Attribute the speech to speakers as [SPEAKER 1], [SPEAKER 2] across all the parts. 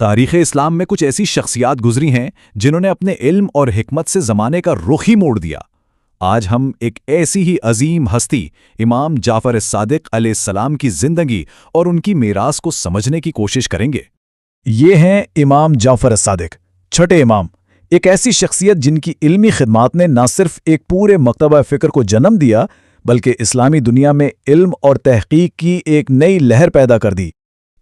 [SPEAKER 1] تاریخ اسلام میں کچھ ایسی شخصیات گزری ہیں جنہوں نے اپنے علم اور حکمت سے زمانے کا رخ ہی موڑ دیا۔ آج ہم ایک ایسی ہی عظیم ہستی امام جعفر الصادق علیہ السلام کی زندگی اور ان کی میراث کو سمجھنے کی کوشش کریں گے۔
[SPEAKER 2] یہ ہیں امام جعفر الصادق، چھٹے امام، ایک ایسی شخصیت جن کی علمی خدمات نے نہ صرف ایک پورے مکتبہ فکر کو جنم دیا بلکہ اسلامی دنیا میں علم اور تحقیق کی ایک نئی لہر پیدا کر دی۔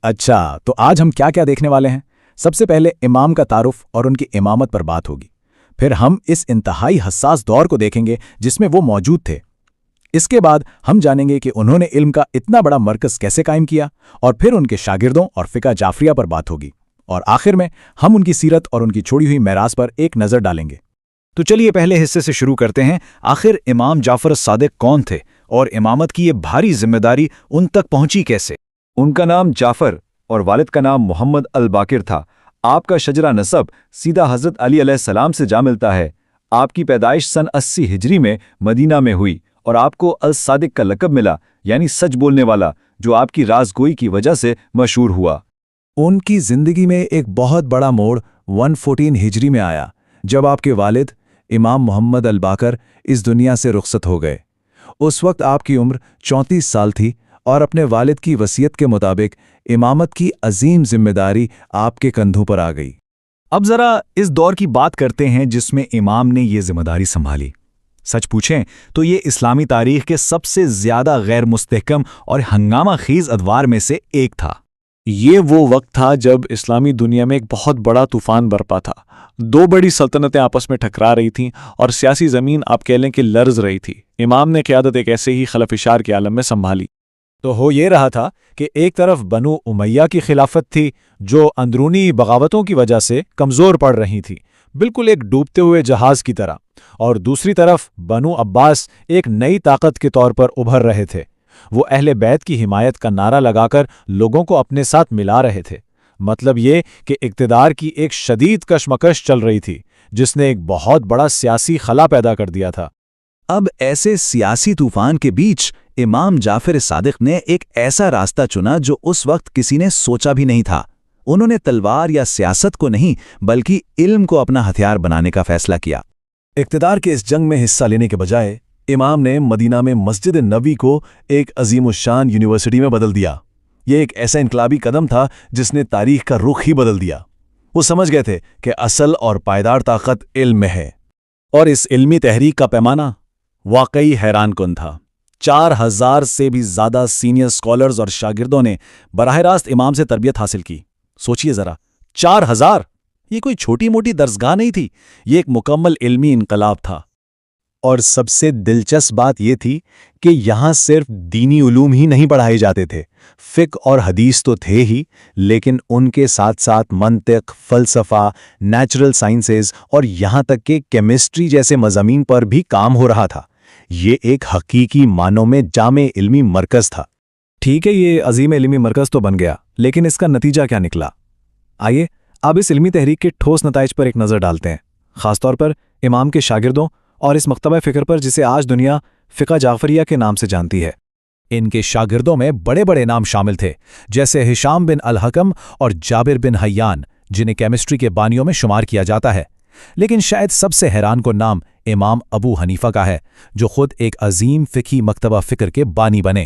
[SPEAKER 2] اچھا، تو آج ہم کیا کیا دیکھنے والے ہیں؟ سب سے پہلے امام کا تعارف اور ان کی امامت پر بات ہوگی۔ پھر ہم اس انتہائی حساس دور کو دیکھیں گے جس میں وہ موجود تھے۔ اس کے بعد ہم جانیں گے کہ انہوں نے علم کا اتنا بڑا مرکز کیسے قائم کیا، اور پھر ان کے شاگردوں اور فقہ جعفریہ پر بات ہوگی، اور آخر میں ہم ان کی سیرت اور ان کی چھوڑی ہوئی میراث پر ایک نظر ڈالیں گے۔
[SPEAKER 1] تو چلیے پہلے حصے سے شروع کرتے ہیں۔ آخر امام جعفر الصادق کون تھے اور امامت کی یہ بھاری ذمہ داری ان تک پہنچی کیسے؟
[SPEAKER 3] ان کا نام جعفر اور والد کا نام محمد الباقر تھا۔ آپ کا شجرہ نسب سیدھا حضرت علی علیہ السلام سے جا ملتا ہے۔ آپ کی پیدائش سن 80 ہجری میں مدینہ میں ہوئی اور آپ کو الصادق کا لقب ملا، یعنی سچ بولنے والا، جو آپ کی رازگوئی کی وجہ سے مشہور ہوا۔
[SPEAKER 2] ان کی زندگی میں ایک بہت بڑا موڑ 114 ہجری میں آیا، جب آپ کے والد امام محمد الباقر اس دنیا سے رخصت ہو گئے۔ اس وقت آپ کی عمر 34 سال تھی اور اپنے والد کی وصیت کے مطابق امامت کی عظیم ذمہ داری آپ کے کندھوں پر آ گئی۔
[SPEAKER 1] اب ذرا اس دور کی بات کرتے ہیں جس میں امام نے یہ ذمہ داری سنبھالی۔ سچ پوچھیں تو یہ اسلامی تاریخ کے سب سے زیادہ غیر مستحکم اور ہنگامہ خیز ادوار میں سے ایک تھا۔
[SPEAKER 4] یہ وہ وقت تھا جب اسلامی دنیا میں ایک بہت بڑا طوفان برپا تھا۔ دو بڑی سلطنتیں آپس میں ٹکرا رہی تھیں اور سیاسی زمین آپ کہہ لیں کہ لرز رہی تھی۔ امام نے قیادت ایک ایسے ہی خلفشار کے عالم میں سنبھالی۔
[SPEAKER 2] تو ہو یہ رہا تھا کہ ایک طرف بنو امیہ کی خلافت تھی جو اندرونی بغاوتوں کی وجہ سے کمزور پڑ رہی تھی، بالکل ایک ڈوبتے ہوئے جہاز کی طرح، اور دوسری طرف بنو عباس ایک نئی طاقت کے طور پر ابھر رہے تھے۔ وہ اہل بیت کی حمایت کا نعرہ لگا کر لوگوں کو اپنے ساتھ ملا رہے تھے۔ مطلب یہ کہ اقتدار کی ایک شدید کشمکش چل رہی تھی جس نے ایک بہت بڑا سیاسی خلا پیدا کر دیا تھا۔
[SPEAKER 1] اب ایسے سیاسی طوفان کے بیچ امام جعفر صادق نے ایک ایسا راستہ چنا جو اس وقت کسی نے سوچا بھی نہیں تھا۔ انہوں نے تلوار یا سیاست کو نہیں بلکہ علم کو اپنا ہتھیار بنانے کا فیصلہ کیا۔
[SPEAKER 2] اقتدار کے اس جنگ میں حصہ لینے کے بجائے امام نے مدینہ میں مسجد نبوی کو ایک عظیم الشان یونیورسٹی میں بدل دیا۔ یہ ایک ایسا انقلابی قدم تھا جس نے تاریخ کا رخ ہی بدل دیا۔ وہ سمجھ گئے تھے کہ اصل اور پائیدار طاقت علم میں ہے،
[SPEAKER 4] اور اس علمی تحریک کا پیمانہ واقعی حیران کن تھا۔ 4000 سے بھی زیادہ سینئر اسکالرز اور شاگردوں نے براہ راست امام سے تربیت حاصل کی۔ سوچئے ذرا، 4000! یہ کوئی چھوٹی موٹی درسگاہ نہیں تھی، یہ ایک مکمل علمی انقلاب تھا۔
[SPEAKER 2] اور سب سے دلچسپ بات یہ تھی کہ یہاں صرف دینی علوم ہی نہیں پڑھائے جاتے تھے۔ فقہ اور حدیث تو تھے ہی، لیکن ان کے ساتھ ساتھ منطق، فلسفہ، نیچرل سائنسز اور یہاں تک کہ کیمسٹری جیسے مضامین پر بھی کام ہو رہا تھا۔ یہ ایک حقیقی معنوں میں جامع علمی مرکز تھا۔
[SPEAKER 1] ٹھیک ہے، یہ عظیم علمی مرکز تو بن گیا، لیکن اس کا نتیجہ کیا نکلا؟ آئیے اب اس علمی تحریک کے ٹھوس نتائج پر ایک نظر ڈالتے ہیں، خاص طور پر امام کے شاگردوں اور اس مکتبہ فکر پر جسے آج دنیا فقہ جعفریہ کے نام سے جانتی ہے۔
[SPEAKER 2] ان کے شاگردوں میں بڑے بڑے نام شامل تھے، جیسے ہشام بن الحکم اور جابر بن حیان، جنہیں کیمسٹری کے بانیوں میں شمار کیا جاتا ہے۔ لیکن شاید سب سے حیران کن نام امام ابو حنیفہ کا ہے، جو خود ایک عظیم فقہی مکتبہ فکر کے بانی بنے۔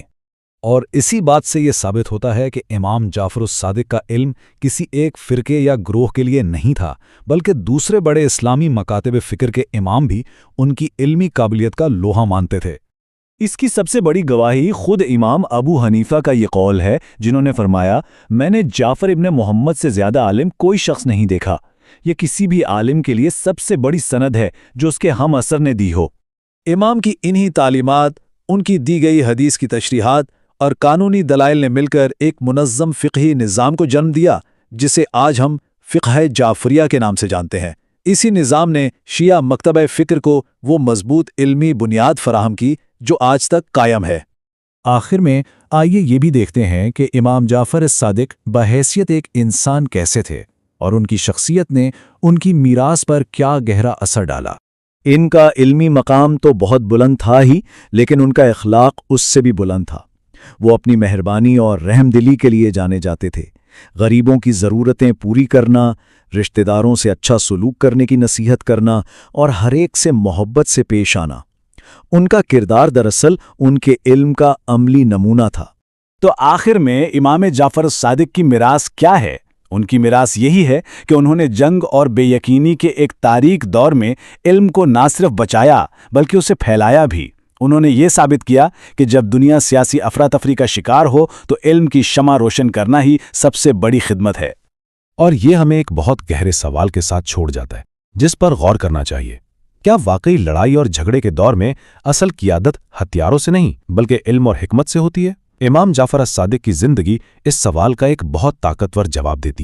[SPEAKER 1] اور اسی بات سے یہ ثابت ہوتا ہے کہ امام جعفر الصادق کا علم کسی ایک فرقے یا گروہ کے لیے نہیں تھا، بلکہ دوسرے بڑے اسلامی مکاتب فکر کے امام بھی ان کی علمی قابلیت کا لوہا مانتے تھے۔
[SPEAKER 3] اس کی سب سے بڑی گواہی خود امام ابو حنیفہ کا یہ قول ہے، جنہوں نے فرمایا، میں نے جعفر ابن محمد سے زیادہ عالم کوئی شخص نہیں دیکھا۔ یہ کسی بھی عالم کے لیے سب سے بڑی سند ہے جو اس کے ہم اثر نے دی ہو۔
[SPEAKER 2] امام کی انہی تعلیمات، ان کی دی گئی حدیث کی تشریحات اور قانونی دلائل نے مل کر ایک منظم فقہی نظام کو جنم دیا جسے آج ہم فقہ جعفریہ کے نام سے جانتے ہیں۔ اسی نظام نے شیعہ مکتبہ فکر کو وہ مضبوط علمی بنیاد فراہم کی جو آج تک قائم ہے۔
[SPEAKER 1] آخر میں آئیے یہ بھی دیکھتے ہیں کہ امام جعفر الصادق بحیثیت ایک انسان کیسے تھے اور ان کی شخصیت نے ان کی میراث پر کیا گہرا اثر ڈالا۔
[SPEAKER 4] ان کا علمی مقام تو بہت بلند تھا ہی، لیکن ان کا اخلاق اس سے بھی بلند تھا۔ وہ اپنی مہربانی اور رحم دلی کے لیے جانے جاتے تھے۔
[SPEAKER 2] غریبوں کی ضرورتیں پوری کرنا، رشتہ داروں سے اچھا سلوک کرنے کی نصیحت کرنا اور ہر ایک سے محبت سے پیش آنا۔ ان کا کردار دراصل ان کے علم کا عملی نمونہ تھا۔
[SPEAKER 4] تو آخر میں امام جعفر الصادق کی میراث کیا ہے؟ ان کی میراث یہی ہے کہ انہوں نے جنگ اور بے یقینی کے ایک تاریک دور میں علم کو نہ صرف بچایا بلکہ اسے پھیلایا بھی۔ انہوں نے یہ ثابت کیا کہ جب دنیا سیاسی افراتفری کا شکار ہو تو علم کی شمع روشن کرنا ہی سب سے بڑی خدمت ہے۔
[SPEAKER 1] اور یہ ہمیں ایک بہت گہرے سوال کے ساتھ چھوڑ جاتا ہے جس پر غور کرنا چاہیے۔ کیا واقعی لڑائی اور جھگڑے کے دور میں اصل قیادت ہتھیاروں سے نہیں بلکہ علم اور حکمت سے ہوتی ہے؟ امام جعفر الصادق کی زندگی اس سوال کا ایک بہت طاقتور جواب دیتی ہے۔